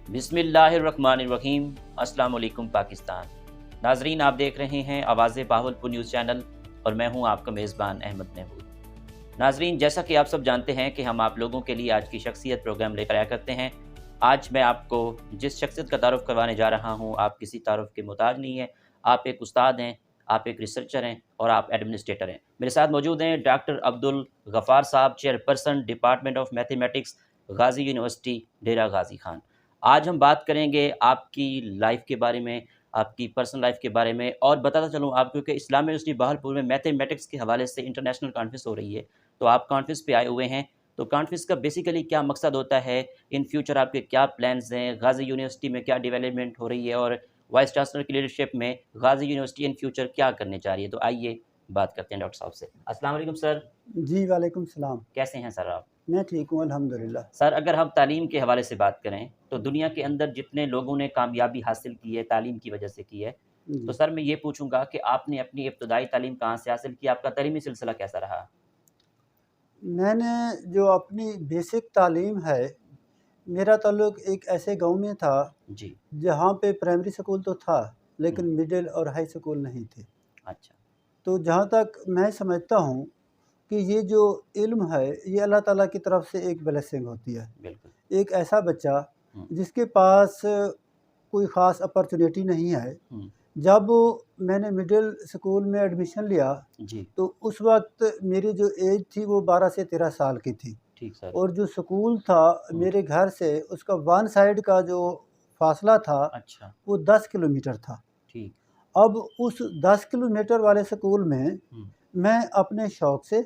बिस्मिल्लाहिर्रहमानिर्रहीम। अस्सलाम वालेकुम पाकिस्तान। नाजरीन, आप देख रहे हैं आवाज़ बहावलपुर न्यूज़ चैनल और मैं हूं आपका मेज़बान अहमद महमूद। नाजरीन, जैसा कि आप सब जानते हैं कि हम आप लोगों के लिए आज की शख्सियत प्रोग्राम लेकर आया करते हैं। आज मैं आपको जिस शख्सियत का तारुफ़ करवाने जा रहा हूँ, आप किसी तारुफ़ के मोहताज नहीं हैं। आप एक उस्ताद हैं, आप एक रिसर्चर हैं और आप एडमिनिस्ट्रेटर हैं। मेरे साथ मौजूद हैं डॉक्टर अब्दुल गफ़ार साहब, chairperson department of mathematics, Ghazi university, Dera Ghazi Khan. आज हम बात करेंगे आपकी लाइफ के बारे में, आपकी पर्सनल लाइफ के बारे में और बताता चलूँ आपको कि इस्लामिया यूनिवर्सिटी बहावलपुर में मैथमेटिक्स के हवाले से इंटरनेशनल कॉन्फ्रेंस हो रही है। तो आप कॉन्फ्रेंस पे आए हुए हैं, तो कॉन्फ्रेंस का बेसिकली क्या मकसद होता है, इन फ्यूचर आपके क्या प्लान्स हैं, गाज़ी यूनिवर्सिटी में क्या डेवलपमेंट हो रही है और वाइस चांसलर की लीडरशिप में गाज़ी यूनिवर्सिटी इन फ्यूचर क्या करने जा रही है। तो आइए बात करते हैं डॉक्टर साहब से। अस्सलाम वालेकुम सर। जी, वालेकुम सलाम। कैसे हैं सर आप? मैं ठीक हूँ अल्हम्दुलिल्लाह। सर, अगर हम तालीम के हवाले से बात करें, तो दुनिया के अंदर जितने लोगों ने कामयाबी हासिल की है, तालीम की वजह से की है, तो जी, सर मैं ये पूछूँगा कि आपने अपनी इब्तदाई तालीम कहाँ से हासिल की? आपका तालीमी सिलसिला कैसा रहा? मैंने जो अपनी बेसिक तालीम है, मेरा ताल्लुक एक ऐसे गाँव में था, जी। जहाँ पे प्राइमरी स्कूल तो था, हुँ। लेकिन मिडिल और हाई स्कूल नहीं थे। अच्छा। तो जहाँ तक मैं समझता हूँ कि ये जो इल्म है, ये अल्लाह ताला की तरफ से एक ब्लेसिंग होती है। बिल्कुल। एक ऐसा बच्चा हुँ। जिसके पास कोई ख़ास अपॉर्च्युनिटी नहीं है, हुँ। जब मैंने मिडिल स्कूल में एडमिशन लिया, जी। तो उस वक़्त मेरी जो एज थी वो 12 से 13 साल की थी। ठीक सर। और जो स्कूल था हुँ। मेरे घर से, उसका वन साइड का जो फ़ासला था, अच्छा। वो 10 किलोमीटर था। ठीक। अब उस 10 किलोमीटर वाले स्कूल में हुँ। मैं अपने शौक़ से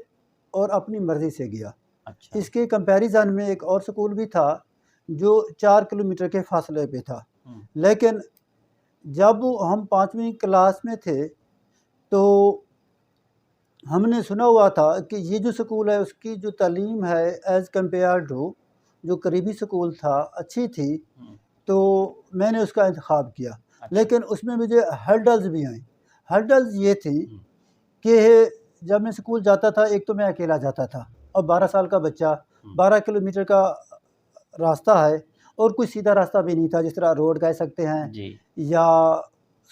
और अपनी मर्ज़ी से गया। अच्छा। इसके कंपैरिज़न में एक और स्कूल भी था, जो 4 किलोमीटर के फ़ासले पे था। हुँ। लेकिन जब हम 5वीं क्लास में थे, तो हमने सुना हुआ था कि ये जो स्कूल है, उसकी जो तालीम है एज़ कम्पेयर टू जो करीबी स्कूल था, अच्छी थी, हुँ। तो मैंने उसका इंतख़ाब किया। अच्छा। लेकिन उसमें मुझे हर्डल्स भी आई। हर्डल्स ये थी हुँ। कि जब मैं स्कूल जाता था, एक तो मैं अकेला जाता था और 12 ठीक। साल का बच्चा, हुँ। 12 किलोमीटर का रास्ता है और कोई सीधा रास्ता भी नहीं था, जिस तरह रोड कह सकते हैं जी। या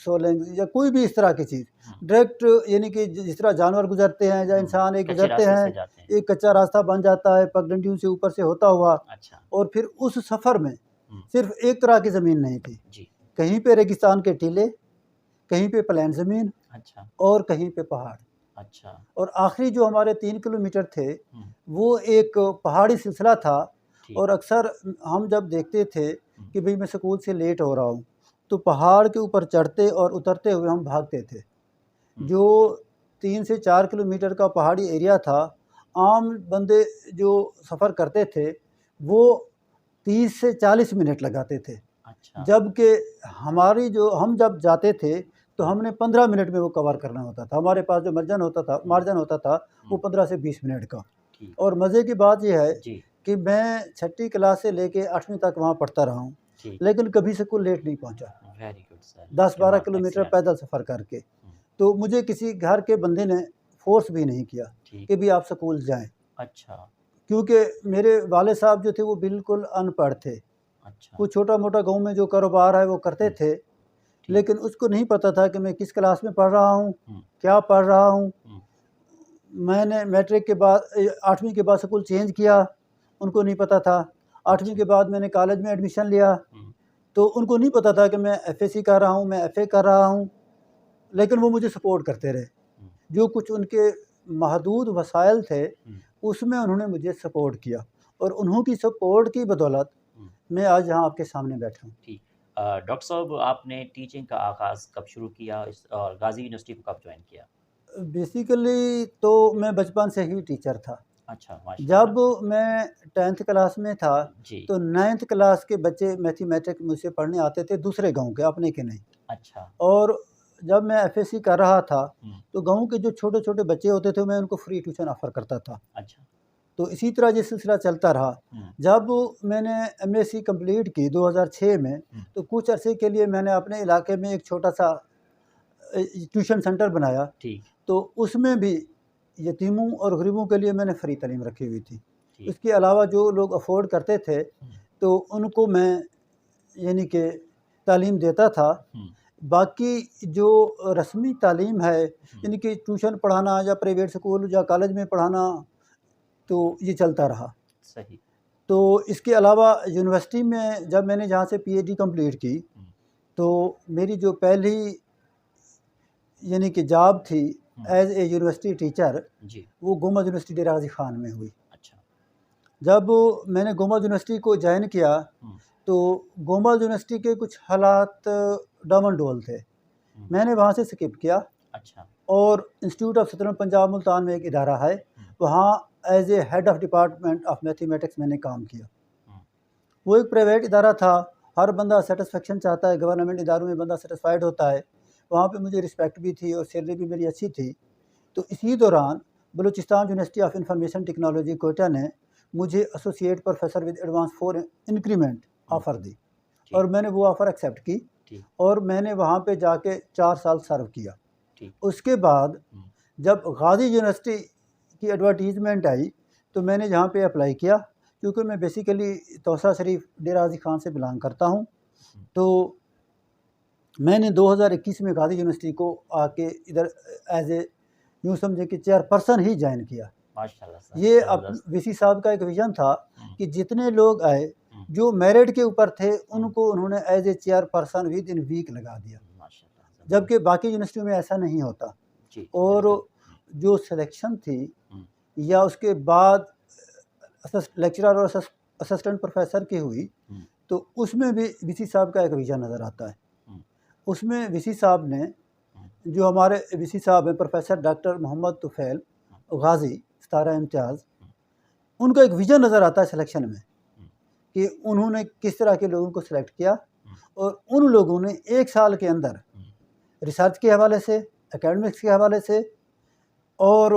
सोलंग या कोई भी इस तरह की चीज़। हुँ। डायरेक्ट यानी कि जिस तरह जानवर गुज़रते हैं या हुँ। इंसान एक कच्चे गुज़रते रास्ते हैं, से जाते हैं। एक कच्चा रास्ता बन जाता है पगडंडियों से ऊपर से होता हुआ, अच्छा। और फिर उस सफ़र में हुँ। सिर्फ़ एक तरह की ज़मीन नहीं थी। जी। कहीं पे रेगिस्तान के टीले, कहीं पे प्लेन ज़मीन अच्छा। और कहीं पे पहाड़। अच्छा। और आखिरी जो हमारे 3 किलोमीटर थे, हुँ। वो एक पहाड़ी सिलसिला था। ठीक। और अक्सर हम जब देखते थे हुँ। कि भई मैं स्कूल से लेट हो रहा हूँ, तो पहाड़ के ऊपर चढ़ते और उतरते हुए हम भागते थे। हुँ। जो 3 से 4 किलोमीटर का पहाड़ी एरिया था, आम बंदे जो सफ़र करते थे, वो 30 से 40 मिनट लगाते थे। अच्छा। जबकि हमारी जो हम जब जाते थे, तो हुँ। हमने 15 मिनट में वो कवर करना होता था। हमारे पास जो हुँ। मार्जिन होता था, वो हुँ। 15 से 20 मिनट का। ठीक। और मज़े की बात ये है जी। कि मैं छठी क्लास से लेके 8वीं तक वहाँ पढ़ता रहा हूँ, ठीक। लेकिन कभी स्कूल लेट नहीं पहुँचा, वेरी गुड सर। 10-12 कमाल, किलोमीटर एक्सीलेंट। पैदल सफ़र करके। हुँ। तो मुझे किसी घर के बंदे ने फ़ोर्स भी नहीं किया ठीक। कि भई आप स्कूल जाएँ, अच्छा। क्योंकि मेरे वाले साहब जो थे वो बिल्कुल अनपढ़ थे। अच्छा। वो छोटा-मोटा गाँव में जो कारोबार है वो करते हुँ। थे, ठीक। लेकिन उसको नहीं पता था कि मैं किस क्लास में पढ़ रहा हूँ, हुँ। क्या पढ़ रहा हूँ। हुँ। मैंने मैट्रिक के बाद 8वीं के बाद स्कूल चेंज किया, उनको नहीं पता था। 8वीं अच्छा। के बाद मैंने कॉलेज में एडमिशन लिया, हुँ। तो उनको नहीं पता था कि मैं एफएसी कर रहा हूँ, मैं एफए कर रहा हूँ, लेकिन वो मुझे सपोर्ट करते रहे। हुँ। जो कुछ उनके महदूद वसाइल थे, हुँ। उसमें उन्होंने मुझे सपोर्ट किया और उन्हों की सपोर्ट की बदौलत हुँ। मैं आज यहाँ आपके सामने बैठा हूँ। ठीक। डॉक्टर साहब, आपने टीचिंग का आगाज़ कब शुरू किया और गाज़ी यूनिवर्सिटी को कब जॉइन किया? बेसिकली तो मैं बचपन से ही टीचर था। अच्छा, जब माशाअल्लाह। मैं 10th क्लास में था, जी। तो 9th क्लास के बच्चे मैथमेटिक्स मुझसे पढ़ने आते थे, दूसरे गाँव के, अपने के नहीं। अच्छा। और जब मैं एफएससी कर रहा था, हुँ। तो गाँव के जो छोटे-छोटे बच्चे होते थे, मैं उनको फ्री ट्यूशन ऑफ़र करता था। अच्छा। तो इसी तरह ये सिलसिला चलता रहा। हुँ। जब मैंने एमएससी कंप्लीट की 2006 में, हुँ। तो कुछ अरसे के लिए मैंने अपने इलाके में एक छोटा-सा ट्यूशन सेंटर बनाया। ठीक। तो उसमें भी यतीमों और गरीबों के लिए मैंने फ्री तालीम रखी हुई थी। ठीक। इसके अलावा जो लोग अफ़ोर्ड करते थे, हुँ। तो उनको मैं यानी कि तालीम देता था। बाकी जो रस्मी तालीम है, यानी कि ट्यूशन पढ़ाना या प्राइवेट स्कूल या कॉलेज में पढ़ाना, तो ये चलता रहा। सही। तो इसके अलावा यूनिवर्सिटी में जब मैंने जहाँ से पीएचडी कंप्लीट की, तो मेरी जो पहली यानी कि जॉब थी एज ए यूनिवर्सिटी टीचर, जी। वो गुम्बद यूनिवर्सिटी डेरा गाजी खान में हुई। अच्छा। जब मैंने गुम्बद यूनिवर्सिटी को ज्वाइन किया, तो गुम्बद यूनिवर्सिटी के कुछ हालात डामाडोल थे। मैंने वहाँ से स्किप किया। अच्छा। और institute of southern Punjab Multan में एक इदारा है, वहाँ as a head of department of mathematics मैंने काम किया। वो एक प्राइवेट इदारा था, हर बंदा सेटिस्फेक्शन चाहता है, गवर्नमेंट इदारों में बंदा सेटिस्फाइड होता है। वहाँ पे मुझे रिस्पेक्ट भी थी और सैलरी भी मेरी अच्छी थी। तो इसी दौरान Balochistan university of information technology Quetta ने मुझे associate professor with advance 4 increment offer दी, और मैंने वो ऑफ़र एक्सेप्ट की, और मैंने वहाँ पे जाके 4 साल सर्व किया। उसके बाद जब गाजी यूनिवर्सिटी की एडवर्टीज़मेंट आई, तो मैंने यहाँ पे अप्लाई किया, क्योंकि मैं बेसिकली तौसा शरीफ डेरा गाजी खान से बिलोंग करता हूँ। तो मैंने 2021 में गाजी यूनिवर्सिटी को आके इधर एज ए यूँ समझे कि चेयरपर्सन ही ज्वाइन किया। माशाल्लाह। ये वीसी साहब का एक विज़न था कि जितने लोग आए जो मेरिट के ऊपर थे, उनको उन्होंने as a chairperson within week लगा दिया, जबकि बाकी यूनिवर्सिटियों में ऐसा नहीं होता। और जो सिलेक्शन थी या उसके बाद लेक्चरर और असिस्टेंट प्रोफेसर की हुई, तो उसमें भी वीसी साहब का एक विज़न नज़र आता है। उसमें वीसी साहब ने, जो हमारे वीसी साहब हैं प्रोफेसर डॉक्टर मोहम्मद तुफैल गाजी सतारा इम्तियाज़, उनका एक विज़न नज़र आता है सिलेक्शन में कि उन्होंने किस तरह के लोगों को सिलेक्ट किया, और उन लोगों ने 1 साल के अंदर रिसर्च के हवाले से, एकेडमिक्स के हवाले से और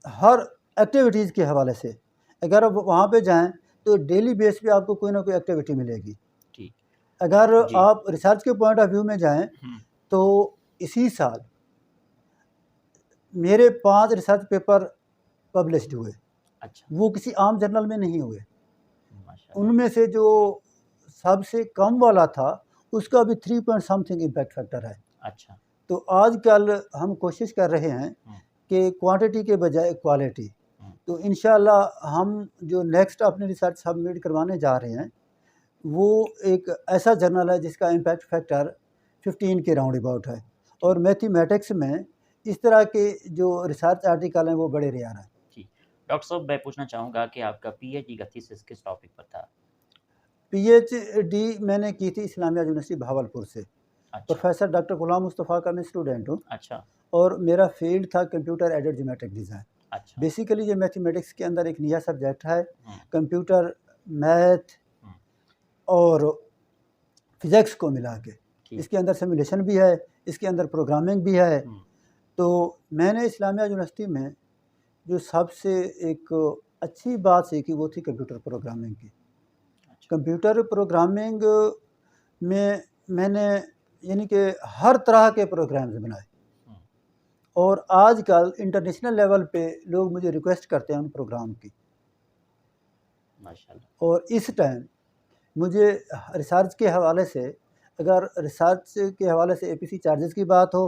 हर एक्टिविटीज़ के हवाले से, अगर आप वहाँ पे जाएं तो डेली बेस पे आपको कोई ना कोई एक्टिविटी मिलेगी। अगर आप रिसर्च के पॉइंट ऑफ व्यू में जाएं, तो इसी साल मेरे 5 रिसर्च पेपर पब्लिश्ड हुए। अच्छा। वो किसी आम जर्नल में नहीं हुए। उनमें से जो सबसे कम वाला था, उसका भी 3 पॉइंट समथिंग इम्पैक्ट फैक्टर है। अच्छा। तो आजकल हम कोशिश कर रहे हैं कि क्वांटिटी के बजाय क्वालिटी। तो इंशाल्लाह हम जो नेक्स्ट अपनी रिसर्च सबमिट करवाने जा रहे हैं, वो एक ऐसा जर्नल है जिसका इम्पैक्ट फैक्टर 15 के राउंड अबाउट है, और मैथमेटिक्स में इस तरह के जो रिसर्च आर्टिकल हैं वो बड़े रेयर हैं। डॉक्टर साहब, मैं पूछना चाहूँगा कि आपका पीएचडी का थीसिस किस टॉपिक पर था? पीएचडी मैंने की थी इस्लामिया यूनिवर्सिटी भावलपुर से। अच्छा। प्रोफेसर डॉक्टर गुलाम मुस्तफ़ा का मैं स्टूडेंट हूँ। अच्छा। और मेरा फील्ड था कंप्यूटर एडेड ज्योमेट्रिक डिज़ाइन। अच्छा। बेसिकली ये मैथमेटिक्स के अंदर एक नया सब्जेक्ट है, कंप्यूटर, मैथ और फिज़िक्स को मिला के। इसके अंदर सिमुलेशन भी है, इसके अंदर प्रोग्रामिंग भी है। तो मैंने इस्लामिया यूनिवर्सिटी में जो सबसे एक अच्छी बात सीखी, वो थी कंप्यूटर प्रोग्रामिंग की। कंप्यूटर प्रोग्रामिंग में मैंने यानी कि हर तरह के प्रोग्राम्स बनाए, और आजकल इंटरनेशनल लेवल पे लोग मुझे रिक्वेस्ट करते हैं उन प्रोग्राम की। माशाल्लाह। और इस टाइम मुझे रिसर्च के हवाले से, अगर रिसर्च के हवाले से एपीसी चार्जेस की बात हो,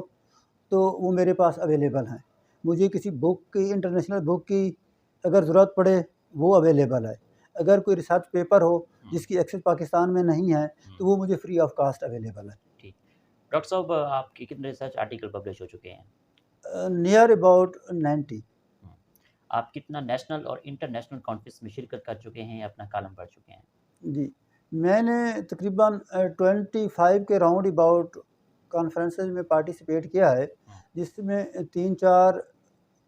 तो वो मेरे पास अवेलेबल हैं। मुझे किसी बुक की, इंटरनेशनल बुक की अगर ज़रूरत पड़े, वो अवेलेबल है। अगर कोई रिसर्च पेपर हो जिसकी एक्सेस पाकिस्तान में नहीं है, तो वो मुझे फ्री ऑफ कास्ट अवेलेबल है। ठीक। डॉक्टर साहब, आपके कितने रिसर्च आर्टिकल पब्लिश हो चुके हैं? Near about 90। आप कितना नेशनल और इंटरनेशनल कॉन्फ्रेंस में शिरकत कर चुके हैं या अपना कॉलम पढ़ चुके हैं? जी, मैंने तकरीबन 25 के राउंड अबाउट कॉन्फ्रेंसेस में पार्टिसिपेट किया है, जिसमें 3-4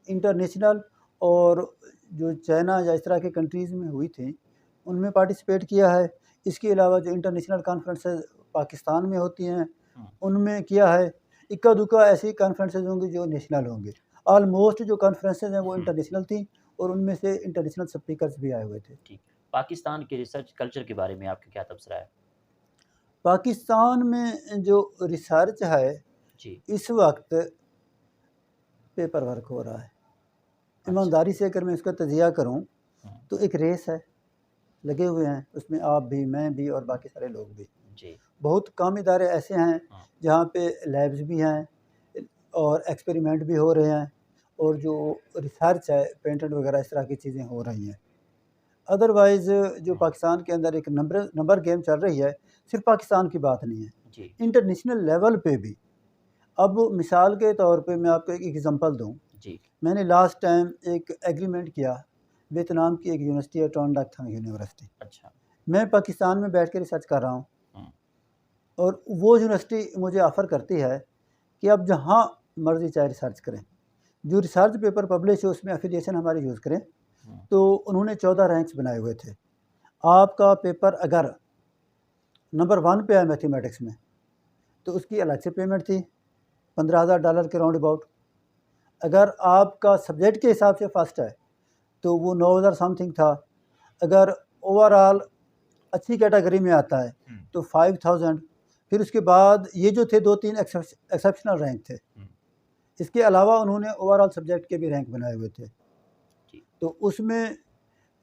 इंटरनेशनल और जो चाइना या इस तरह के कंट्रीज़ में हुई थी, उनमें पार्टिसिपेट किया है। इसके अलावा जो इंटरनेशनल कॉन्फ्रेंसेस पाकिस्तान में होती हैं, उनमें किया है। इक्का दुक्का ऐसी कॉन्फ्रेंसेस होंगी जो नेशनल होंगे। ऑलमोस्ट जो कॉन्फ्रेंसेस हैं वो इंटरनेशनल थी, और उनमें से इंटरनेशनल स्पीकर्स भी आए हुए थे। ठीक। पाकिस्तान के रिसर्च कल्चर के बारे में आपका क्या तबसरा है? पाकिस्तान में जो रिसर्च है जी, इस वक्त पेपर वर्क हो रहा है। ईमानदारी से अगर मैं इसका तजिया करूं, तो एक रेस है, लगे हुए हैं, उसमें आप भी, मैं भी और बाकी सारे लोग भी। जी। बहुत कम इदारे ऐसे हैं हाँ। जहाँ पे लैब्स भी हैं और एक्सपेरिमेंट भी हो रहे हैं और जो रिसर्च है, पेटेंट वगैरह इस तरह की चीज़ें हो रही हैं। अदरवाइज़ जो हाँ। पाकिस्तान के अंदर एक नंबर गेम चल रही है, सिर्फ़ पाकिस्तान की बात नहीं है, जी। इंटरनेशनल लेवल पे भी। अब मिसाल के तौर पे मैं आपको एक एग्ज़ाम्पल दूँ, जी। मैंने लास्ट टाइम एक एग्रीमेंट किया, वियतनाम की एक यूनिवर्सिटी है, ट्रोन डाक थांग यूनिवर्सिटी। अच्छा। मैं पाकिस्तान में बैठ के रिसर्च कर रहा हूँ हुँ। और वो यूनिवर्सिटी मुझे ऑफ़र करती है कि आप जहाँ मर्ज़ी चाहे रिसर्च करें। जो रिसर्च पेपर पब्लिश हो उसमें एफ़िलिएशन हमारी यूज़ करें। हुँ। तो उन्होंने 14 रैंक्स बनाए हुए थे। आपका पेपर अगर नंबर 1 पे है मैथमेटिक्स में, तो उसकी अलग से पेमेंट थी, $15,000 के राउंड अबाउट। अगर आपका सब्जेक्ट के हिसाब से फर्स्ट है, तो वो 9,000 समथिंग था। अगर ओवरऑल अच्छी कैटेगरी में आता है, हुँ। तो 5,000। फिर उसके बाद ये जो थे 2-3 एक्सेप्शनल रैंक थे। हुँ। इसके अलावा उन्होंने ओवरऑल सब्जेक्ट के भी रैंक बनाए हुए थे। जी। तो उसमें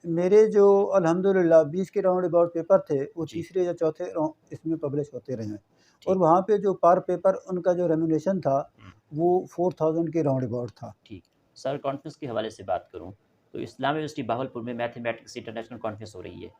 मेरे जो अल्हम्दुलिल्लाह 20 के राउंड अबाउट पेपर थे, वो जी। तीसरे या चौथे इसमें पब्लिश होते रहे हैं और ठीक। वहाँ पे जो पर पेपर उनका जो रेम्यूनरेशन था, हुँ। वो 4,000 के राउंड अबाउट था। ठीक। सर कॉन्फ्रेंस के हवाले से बात करूँ, तो इस्लामिक यूनिवर्सिटी बहावलपुर में मैथमेटिक्स इंटरनेशनल कॉन्फ्रेंस हो रही है।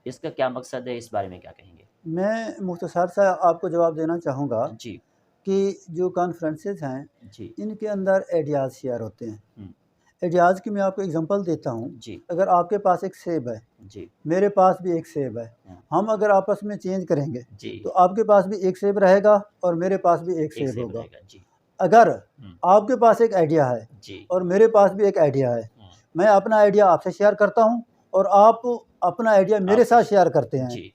इसका क्या मकसद है, इस बारे में क्या कहेंगे? मैं मुख्तसर सा आपको जवाब देना चाहूँगा जी। कि जो कॉन्फ्रेंसेस हैं, जी। इनके अंदर आइडियाज़ शेयर होते हैं। हुँ। आइडियाज़ की मैं आपको एग्ज़ाम्पल देता हूँ। जी। अगर आपके पास एक सेब है, जी। मेरे पास भी एक सेब है, हुँ। हम अगर आपस में चेंज करेंगे, जी। तो आपके पास भी एक सेब रहेगा और मेरे पास भी एक एक सेब सेब होगा। रहेगा। जी। अगर हुँ। आपके पास एक आइडिया है जी। और मेरे पास भी एक आइडिया है, हुँ। मैं अपना आइडिया आपसे शेयर करता हूँ और आप अपना आइडिया मेरे आपसे साथ शेयर करते हैं, जी।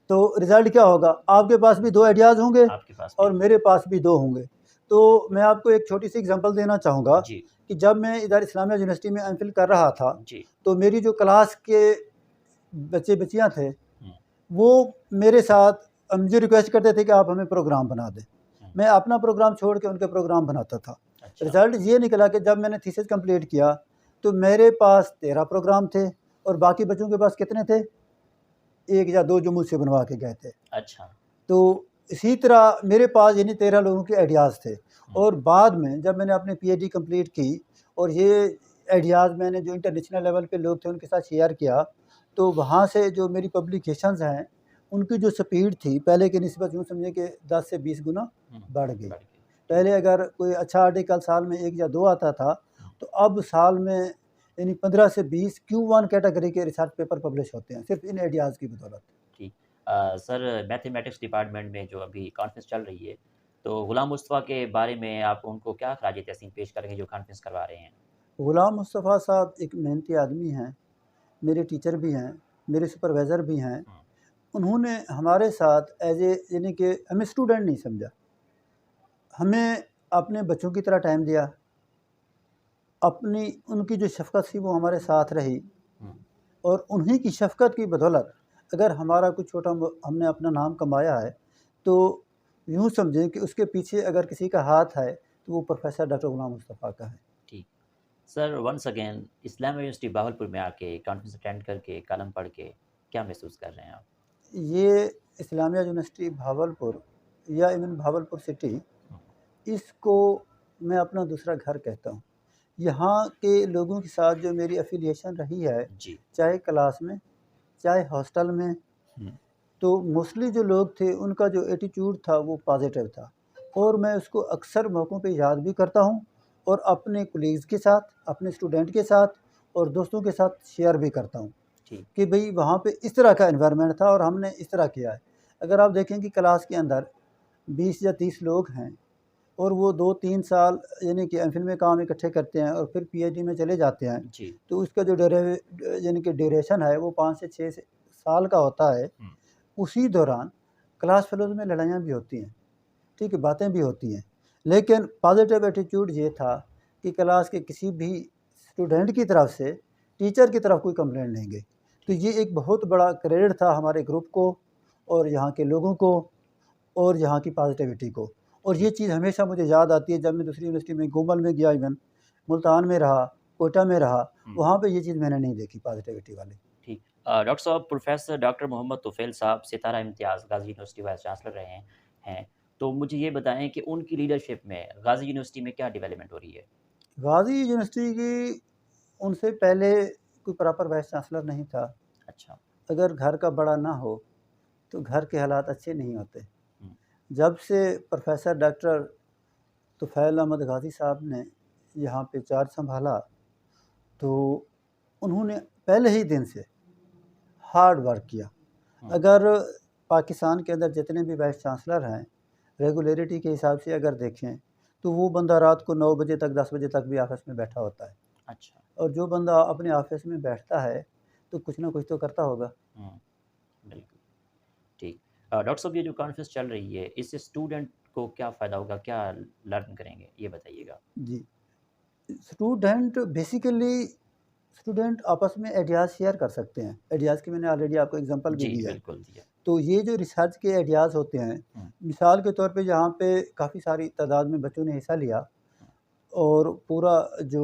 तो रिज़ल्ट क्या होगा? आपके पास भी 2 आइडियाज़ होंगे आपके पास भी और मेरे पास भी 2 होंगे। तो मैं आपको एक छोटी-सी एग्ज़ाम्पल देना चाहूँगा जी। कि जब मैं इधर इस्लामिया यूनिवर्सिटी में एमफ़िल कर रहा था, जी। तो मेरी जो क्लास के बच्चे-बच्चियाँ थे, हुँ। वो मेरे साथ मुझे रिक्वेस्ट करते थे कि आप हमें प्रोग्राम बना दें। हुँ। मैं अपना प्रोग्राम छोड़ के उनके प्रोग्राम बनाता था। अच्छा। रिज़ल्ट ये निकला कि जब मैंने थीसिस कंप्लीट किया, तो मेरे पास 13 प्रोग्राम थे और बाकी बच्चों के पास कितने थे? 1 या 2 जो मुझसे बनवा के गए थे। अच्छा। तो इसी तरह मेरे पास यानी 13 लोगों के आइडियाज़ थे हुँ। और बाद में जब मैंने अपनी पीएचडी कंप्लीट की और ये आइडियाज़ मैंने जो इंटरनेशनल लेवल पे लोग थे उनके साथ शेयर किया, तो वहाँ से जो मेरी पब्लिकेशंस हैं, उनकी जो स्पीड थी पहले की निस्बत यूँ समझिए कि 10 से 20 गुना हुँ। बढ़ गई। बढ़ गई। ठीक। पहले अगर कोई अच्छा आर्टिकल साल में 1 या 2 आता था, हुँ। तो अब साल में यानी 15 से 20 Q1 कैटेगरी के रिसर्च पेपर पब्लिश होते हैं, सिर्फ़ इन आइडियाज़ की बदौलत। ठीक। सर मैथमेटिक्स डिपार्टमेंट में जो अभी कॉन्फ्रेंस चल रही है, तो गुलाम मुस्तफ़ा के बारे में आप उनको क्या ख़राज तहसीन पेश करेंगे जो कॉन्फ्रेंस करवा रहे हैं? गुलाम मुस्तफ़ा साहब एक मेहनती आदमी हैं, मेरे टीचर भी हैं, मेरे सुपरवाइज़र भी हैं। हुँ। उन्होंने हमारे साथ एज़ ए यानी कि हमें स्टूडेंट नहीं समझा। हमें अपने बच्चों की तरह टाइम दिया। अपनी उनकी जो शफ़क़त थी वो हमारे साथ रही हुँ। और उन्हीं की शफ़क़त की बदौलत अगर हमारा कुछ छोटा हमने अपना नाम कमाया है, तो यूँ समझें कि उसके पीछे अगर किसी का हाथ है, तो वो प्रोफ़ेसर डॉक्टर गुलाम मुस्तफ़ा का है। ठीक। Sir once again Islamic university Bahawalpur में आके कॉन्फ्रेंस अटेंड करके, कॉलम पढ़ के क्या महसूस कर रहे हैं आप? ये इस्लामिया यूनिवर्सिटी भावलपुर या इवन भावलपुर सिटी, हुँ। इसको मैं अपना दूसरा घर कहता हूँ। यहाँ के लोगों के साथ जो मेरी एफ़िलिएशन रही है, जी। चाहे क्लास में, चाहे हॉस्टल में, हुँ। तो मोस्टली जो लोग थे उनका जो एटीट्यूड था वो पॉज़िटिव था और मैं उसको अक्सर मौक़ों पे याद भी करता हूँ और अपने कोलीग्स के साथ, अपने स्टूडेंट के साथ और दोस्तों के साथ शेयर भी करता हूँ ठीक। कि भई वहाँ पे इस तरह का एनवायरनमेंट था और हमने इस तरह किया है। अगर आप देखें कि क्लास के अंदर 20 या 30 लोग हैं और वो 2-3 साल यानी कि एमफ़िल में काम इकट्ठे करते हैं और फिर पीएचडी में चले जाते हैं, जी। तो उसका जो यानी कि ड्यूरेशन है वो 5 से 6 साल का होता है। हुँ। उसी दौरान क्लास फ़ेलोज़ में लड़ाइयाँ भी होती हैं, ठीक है, बातें भी होती हैं। लेकिन पॉज़िटिव एटीट्यूड ये था कि क्लास के किसी भी स्टूडेंट की तरफ से टीचर की तरफ कोई कंप्लेंट नहीं गई। तो ठीक। ये एक बहुत बड़ा क्रेडिट था हमारे ग्रुप को और यहाँ के लोगों को और यहाँ की पॉज़िटिविटी को। और ये ठीक। चीज़ हमेशा मुझे याद आती है जब मैं दूसरी यूनिवर्सिटी में गोमल में गया, इवन मुल्तान में रहा, कोटा में रहा, हुँ। वहाँ पे ये चीज़ मैंने नहीं देखी पॉज़िटिविटी वाली। ठीक। डॉक्टर साहब, प्रोफेसर डॉक्टर मोहम्मद तुफ़ैल साहब सितारा इम्तियाज़ गाज़ी यूनिवर्सिटी वाइस चांसलर रहे हैं। तो मुझे ये बताएँ कि उनकी लीडरशिप में गाज़ी यूनिवर्सिटी में क्या डेवलपमेंट हो रही है? गाज़ी यूनिवर्सिटी की उनसे पहले कोई प्रॉपर वाइस चांसलर नहीं था। अच्छा। अगर घर का बड़ा ना हो, तो घर के हालात अच्छे नहीं होते। हुँ। जब से प्रोफेसर डॉक्टर तुफ़ैल अहमद गाज़ी साहब ने यहाँ पे चार्ज सँभाला, तो उन्होंने पहले ही दिन से हार्ड वर्क किया। हुँ। अगर पाकिस्तान के अंदर जितने भी वाइस चांसलर हैं, रेगुलरिटी के हिसाब से अगर देखें, तो वो बंदा रात को 9 बजे तक, 10 बजे तक भी ऑफ़िस में बैठा होता है। अच्छा। और जो बंदा अपने ऑफ़िस में बैठता है, तो कुछ ना कुछ तो करता होगा। हुँ, बिल्कुल, ठीक। डॉक्टर साहब, ये जो कॉन्फ्रेंस चल रही है, इससे स्टूडेंट को क्या फ़ायदा होगा? क्या लर्न करेंगे? ये बताइएगा। जी। स्टूडेंट आपस में आइडियाज़ शेयर कर सकते हैं। आइडियाज़ की मैंने ऑलरेडी आपको एग्ज़ाम्पल भी जी, दिया है। बिल्कुल दिया। तो ये जो रिसर्च के आइडियाज़ होते हैं, हुँ। मिसाल के तौर पे यहाँ पे काफ़ी सारी तादाद में बच्चों ने हिस्सा लिया हुँ। और पूरा जो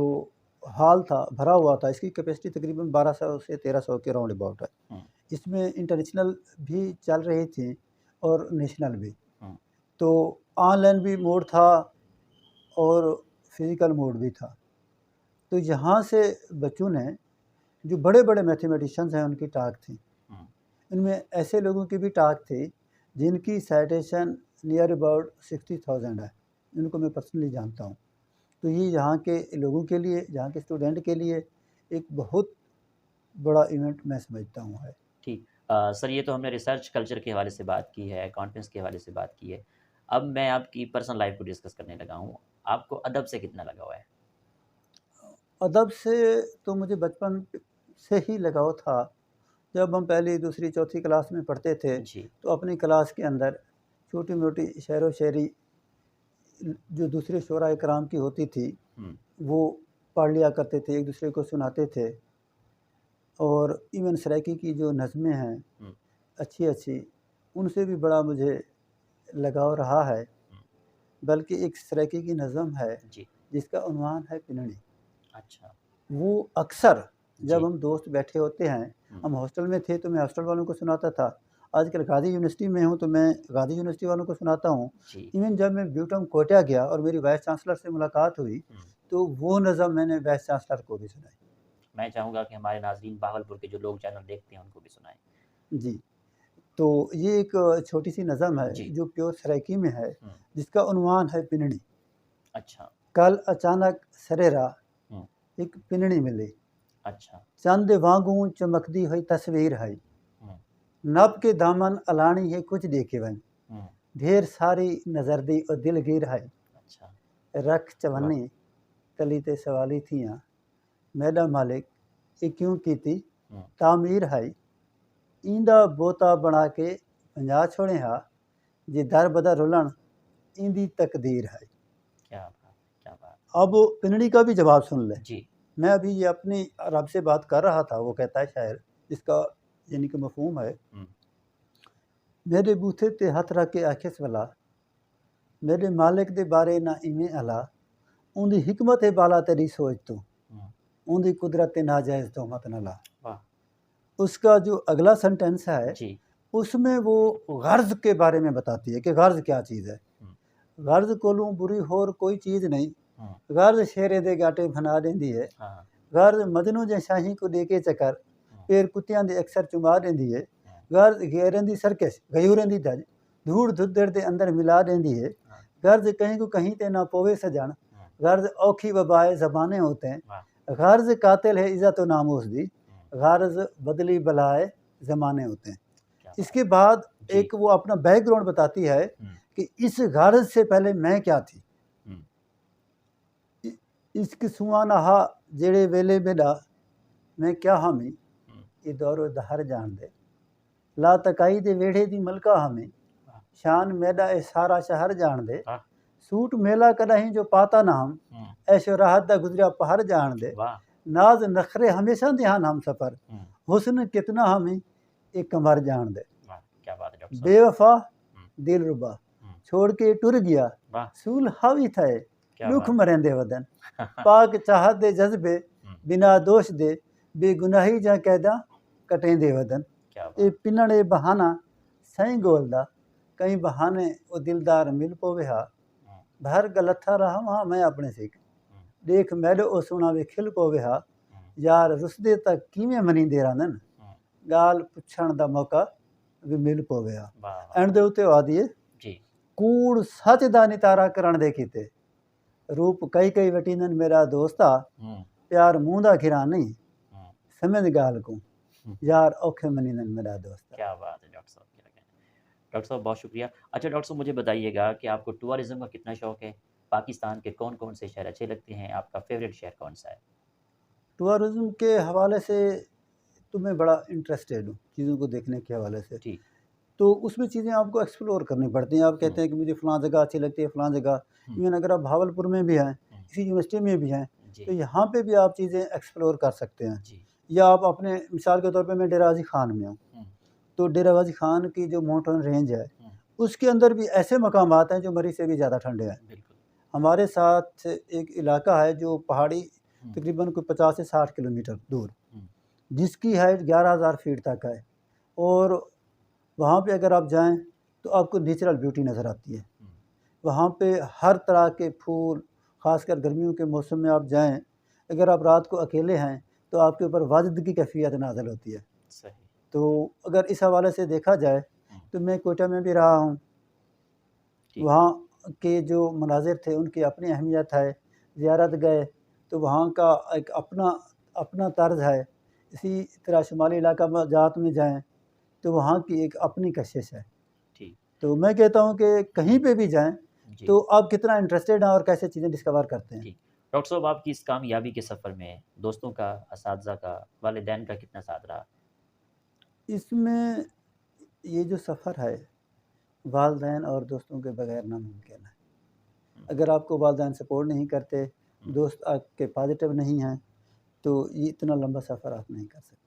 हॉल था, भरा हुआ था। इसकी कैपेसिटी तकरीबन 1200 से 1300 के राउंड अबाउट है। हुँ। इसमें इंटरनेशनल भी चल रही थी और नेशनल भी। हुँ। तो ऑनलाइन भी मोड था और फ़िज़िकल मोड भी था। तो यहाँ से बच्चों ने जो बड़े-बड़े मैथमेटिशियंस हैं, उनकी टॉक थी। हुँ। इनमें ऐसे लोगों की भी टॉक थी, जिनकी साइटेशन नियर अबाउट 60,000 है, जिनको मैं पर्सनली जानता हूँ। तो ये यहाँ के लोगों के लिए, यहाँ के स्टूडेंट के लिए एक बहुत बड़ा इवेंट मैं समझता हूँ है। ठीक। सर, ये तो हमने रिसर्च कल्चर के हवाले से बात की है, कॉन्फ्रेंस के हवाले से बात की है। अब मैं आपकी पर्सनल लाइफ़ को डिस्कस करने लगा हूँ। आपको अदब से कितना लगाव है? अदब से तो मुझे बचपन से ही लगाव था। जब हम पहली, दूसरी, चौथी क्लास में पढ़ते थे, जी। तो अपनी क्लास के अंदर छोटी-मोटी शेर व शायरी जो दूसरे शुअरा इकराम की होती थी, हुँ। वो पढ़ लिया करते थे, एक-दूसरे को सुनाते थे। और इवन सराइकी की जो नज़में हैं, हुँ। अच्छी-अच्छी, उनसे भी बड़ा मुझे लगाव रहा है। हुँ। बल्कि एक सराइकी की नज़म है, जी। जिसका उन्वान है पिनड़ी। अच्छा। वो अक्सर जब जी। हम दोस्त बैठे होते हैं, हुँ। हम हॉस्टल में थे तो मैं हॉस्टल वालों को सुनाता था। आजकल गाज़ी यूनिवर्सिटी में हूँ तो मैं गाज़ी यूनिवर्सिटी वालों को सुनाता हूँ। जी। इवन जब मैं ब्यूटम कोटा गया और मेरी वाइस चांसलर से मुलाकात हुई, हुँ। तो वो नज़म मैंने वाइस चांसलर को भी सुनाई। मैं चाहूँगा कि हमारे नाज़रीन बाहवलपुर के जो लोग चैनल देखते हैं, उनको भी सुनाएँ। जी, तो ये एक छोटी-सी नज़म है जी। जो प्योर सराइकी में है, हुँ। जिसका उन्वान है पिनड़ी। अच्छा। कल अचानक सरेरा हुँ। एक पिनड़ी मिली, अच्छा। चंद वांगू चमकदी हुई तस्वीर है। हुँ। नभ के दामन अलाणी है कुछ देखे वन, हुँ। ढेर सारी नज़र दी और दिल गिर है। अच्छा। रख वाह! चवन्नी कली ते सवाली थियां, मैडा मालिक ये क्यों कीती हुँ। तामीर है। ईंदा बोता बना के 50 छोड़े हा, जे दर बदर रुलन ईंदी तकदीर है। क्या बात! क्या बात! अब पिनड़ी का भी जवाब सुन लें। जी। मैं अभी ये अपनी रब से बात कर रहा था, वो कहता है शायर, जिसका यानी कि मफ़हूम है, हुँ। मेरे बूथे ते हथ रख के आखिस वाला, मेरे मालिक दे बारे ना इवें अला, उंदी हिकमत है बाला तेरी सोच तो, हुँ। उंदी कुदरत ते नाजायज़ तो मत न ला। वाह! उसका जो अगला सेंटेंस है, जी। उसमें वो गर्ज़ के बारे में बताती है कि गर्ज़ क्या चीज़ है। हुँ। गर्ज़ कोलों बुरी होर कोई चीज़ नहीं, हुँ। गर्ज़ शेरे दे गाटे बना देंदी है। हाँ। गर्ज़ मजनू जे शाही को लेके चक्कर, हुँ। फिर कुत्तियां दे अक्सर चुमा देंदी है। हुँ। गर्ज़ गेरन दी सरकश, गयूरन दी धज, धूड़ धुद्दड़ दे अंदर मिला देंदी है। हाँ। गर्ज़ कहीं को कहीं ते ना पोवे सजण, हुँ। गर्ज़ औखी वबाए ज़माने होते हैं। वाह! गर्ज़ कातिल है इज़्ज़त व नामूस दी, हुँ। गर्ज़ बदली बलाए ज़माने होते हैं। क्या बात! इसके बाद जी। एक वो अपना बैकग्राउंड बताती है हुँ। कि इस गर्ज़ से पहले मैं क्या थी। हुँ। इश्क सुआना हा जेड़े वेले मेरा मैं क्या हामी, हुँ। ये दौरो दहर जान दे। ला तकाई दे वेड़े दी मलका हामी, वाह! शान मेरा ए सारा शहर जान दे। वाह! सूट मेला कदहीं जो पाता ना हम, हुँ। ऐशो राहत दा गुजरिया पहर जान दे। वाह! नाज नखरे हमेशा ध्यान हम सफ़र, हुँ। हुस्न कितना हमी एक कमर जान दे। वाह! क्या बात है डॉक्टर साहब। बेवफा हुँ। दिलरुबा हुँ। छोड़ के टुर गया, वाह! सूल हावी थे क्या लुख बात! मरेंदे वदन। पाक चाहत दे जज्बे हुँ। बिना दोष दे बेगुनाही जा कैदा कटेंदे वदन क्या ए बात। पिनड़े बहाना सही गोलदा कई बहाने वो दिलदार मिल पोवे हा हम्म, भर गलत था रहा वहाँ मैं अपने से हम्म, देख मैडो ओ सुना वे खिल पोवे हा हम्म, यार रुसदे तक कीमें मनी दे रहा हम्म, गाल पुछण दा मौका भी मिल पोवे हा वाह वाह। एंड दे उते आदिए जी। कूड़ सच दा नितारा करण दे कीते रूप कई वटीनन मेरा दोस्ता हम्म, प्यार मुंह दा खिरा नहीं हम्म, समझ गाल को यार औखे मनीनन मेरा दोस्ता। क्या बात है डॉक्टर साहब, क्या कहना है। डॉक्टर साहब बहुत शुक्रिया। अच्छा डॉक्टर साहब मुझे बताइएगा कि आपको टूरिज्म का कितना शौक है, पाकिस्तान के कौन कौन से शहर अच्छे लगते हैं, आपका फेवरेट शहर कौन सा है? टूरिज्म के हवाले से तो मैं बड़ा इंटरेस्टेड हूँ चीज़ों को देखने के हवाले से। ठीक। तो उसमें चीज़ें आपको एक्सप्लोर करनी पड़ती हैं। आप कहते हम्म, हैं कि मुझे फ़लाँ जगह अच्छी लगती है, फ़लाँ जगह। हम्म, इवन अगर आप भावलपुर में भी हैं, हम्म, किसी यूनिवर्सिटी में भी हैं, जी तो यहाँ पे भी आप चीज़ें एक्सप्लोर कर सकते हैं। जी। या आप अपने मिसाल के तौर पे मैं डेरा गाज़ी ख़ान में हूँ, हम्म, तो डेरा गाज़ी ख़ान की जो माउंटेन रेंज है, हम्म, उसके अंदर भी ऐसे मकामात हैं जो मरी से भी ज़्यादा ठंडे हैं। बिल्कुल। हमारे साथ एक इलाका है जो पहाड़ी हम्म, तकरीबन कोई 50 से 60 किलोमीटर दूर, हम्म, जिसकी हाइट 11,000 फीट तक है और वहाँ पे अगर आप जाएँ तो आपको नेचुरल ब्यूटी नज़र आती है। हम्म, वहाँ पे हर तरह के फूल, ख़ासकर गर्मियों के मौसम में आप जाएँ, अगर आप रात को अकेले हैं तो आपके ऊपर वाजिद की कैफ़ियत नाज़िल होती है। सही। तो अगर इस हवाले से देखा जाए हम्म, तो मैं कोयटा में भी रहा हूँ, ठीक। वहाँ के जो मनाज़िर थे उनकी अपनी अहमियत है। ज़ियारत गए तो वहाँ का एक अपना तर्ज है। इसी तरह शुमाली इलाका में जात में जाएँ तो वहाँ की एक अपनी कशिश है। ठीक। तो मैं कहता हूँ कि कहीं पे भी जाएँ जी। तो आप कितना इंटरेस्टेड हैं और कैसे चीज़ें डिस्कवर करते हैं। ठीक। डॉक्टर साहब आपकी इस कामयाबी के सफ़र में दोस्तों का, असातिज़ा का, वालिदैन का कितना साथ रहा? इसमें ये जो सफ़र है, वालिदैन और दोस्तों के बगैर नामुमकिन है। हम्म, अगर आपको वालिदैन सपोर्ट नहीं करते, दोस्त आपके पॉज़िटिव नहीं हैं, तो ये इतना लंबा सफ़र आप नहीं कर सकते।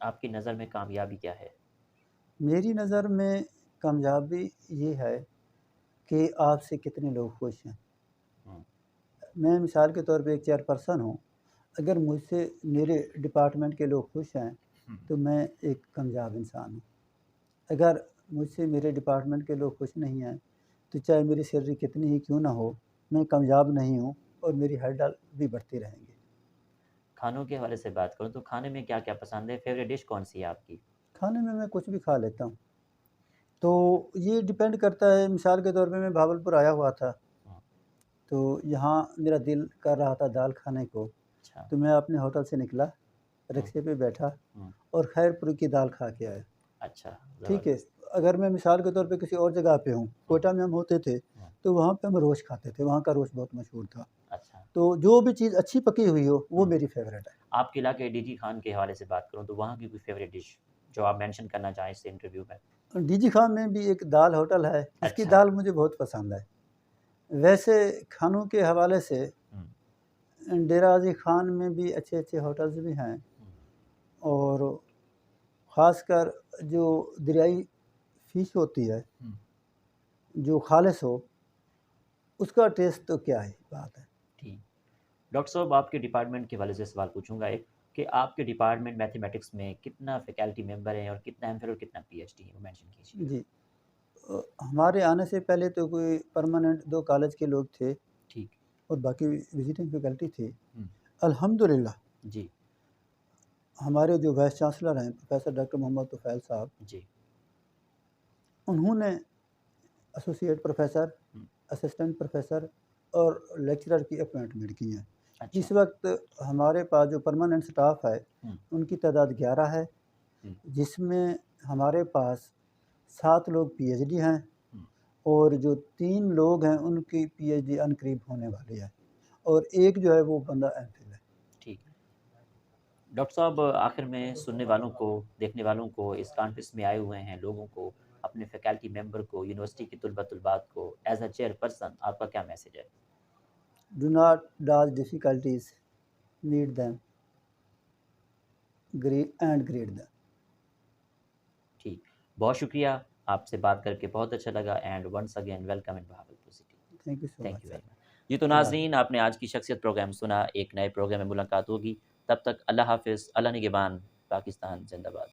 आपकी नज़र में कामयाबी क्या है? मेरी नज़र में कामयाबी ये है कि आपसे कितने लोग खुश हैं। हम्म, मैं मिसाल के तौर पे एक चेयरपर्सन हूँ, अगर मुझसे मेरे डिपार्टमेंट के लोग खुश हैं, हम्म, तो मैं एक कामयाब इंसान हूँ। अगर मुझसे मेरे डिपार्टमेंट के लोग खुश नहीं हैं, तो चाहे मेरी सैलरी कितनी ही क्यों ना हो, मैं कामयाब नहीं हूँ और मेरी हर्डल भी बढ़ती रहेंगी। खानों के हवाले से बात करूँ तो खाने में क्या-क्या पसंद है? फ़ेवरेट डिश कौन-सी है आपकी? खाने में मैं कुछ भी खा लेता हूँ। तो ये डिपेंड करता है, मिसाल के तौर पे मैं भागलपुर आया हुआ था, हुँ, तो यहाँ मेरा दिल कर रहा था दाल खाने को, अच्छा। तो मैं अपने होटल से निकला, हुँ, रिक्शे पे बैठा हुँ, और खैरपुर की दाल खा के आया। अच्छा, ठीक है, ज़बरदस्त। अगर मैं मिसाल के तौर पे किसी और जगह पे हूँ, हुँ, कोयटा में हम होते थे, हुँ, तो वहाँ पे हम रोश खाते थे, वहाँ का रोश बहुत मशहूर था। अच्छा। तो जो भी चीज़ अच्छी पकी हुई हो, वो हुँ, मेरी फ़ेवरेट है। आपके इलाके डीजी खान के हवाले से बात करूँ तो वहाँ की कोई फ़ेवरेट डिश जो आप मेंशन करना चाहें इस इंटरव्यू में? डीजी खान में भी एक दाल होटल है, जिसकी अच्छा। दाल मुझे बहुत पसंद है। वैसे खानों के हवाले से हुँ, डेरा गाज़ी खान में भी अच्छे-अच्छे होटल्स भी हैं हुँ, और ख़ासकर जो दरियाई फ़िश होती है, हुँ, जो ख़ालिस हो, उसका टेस्ट तो क्या ही बात है। ठीक। डॉक्टर साहब आपके डिपार्टमेंट के हवाले से सवाल पूछूँगा एक कि आपके डिपार्टमेंट मैथमेटिक्स में कितना फैकल्टी मेंबर हैं और कितना एमफिल और कितना पीएचडी है? वो मेंशन कीजिएगा। जी। हमारे आने से पहले तो कोई परमानेंट 2 कॉलेज के लोग थे ठीक। और बाकी विज़िटिंग फैकल्टी थी। हुँ, अल्हम्दुलिल्लाह जी, हमारे जो वाइस चांसलर हैं प्रोफ़ेसर डॉक्टर मोहम्मद तुफ़ैल साहब, जी। उन्होंने एसोसिएट प्रोफ़ेसर, हुँ, असिस्टेंट प्रोफ़ेसर और लेक्चरर की अपॉइंटमेंट की है। अच्छा। इस वक्त हमारे पास जो परमानेंट स्टाफ है, हुँ, उनकी तादाद 11 है, हुँ, जिसमें हमारे पास 7 लोग पीएचडी हैं हुँ, और जो 3 लोग हैं उनकी पीएचडी अनकरीब होने वाली है और एक जो है वो बंदा एमफिल है। ठीक। डॉक्टर साहब आखिर में सुनने वालों को, देखने वालों को, इस कॉन्फ्रेंस में आए हुए हैं लोगों को, अपने फैकल्टी मेंबर को, यूनिवर्सिटी के तुलबा-तुलबात को एज़ अ चेयरपर्सन आपका क्या मैसेज है? Do not dodge difficulties, meet them, greet them. ठीक। बहुत शुक्रिया, आपसे बात करके बहुत अच्छा लगा and once again welcome in Bhagalpur city. Thank you so thank much you sir. Very much. जी तो अल्लाह नाज़रीन आपने आज की शख्सियत प्रोग्राम सुना, एक नए प्रोग्राम में मुलाकात होगी। तब तक अल्लाह हाफ़िज़, अल्लाह निगहबान। पाकिस्तान जिंदाबाद।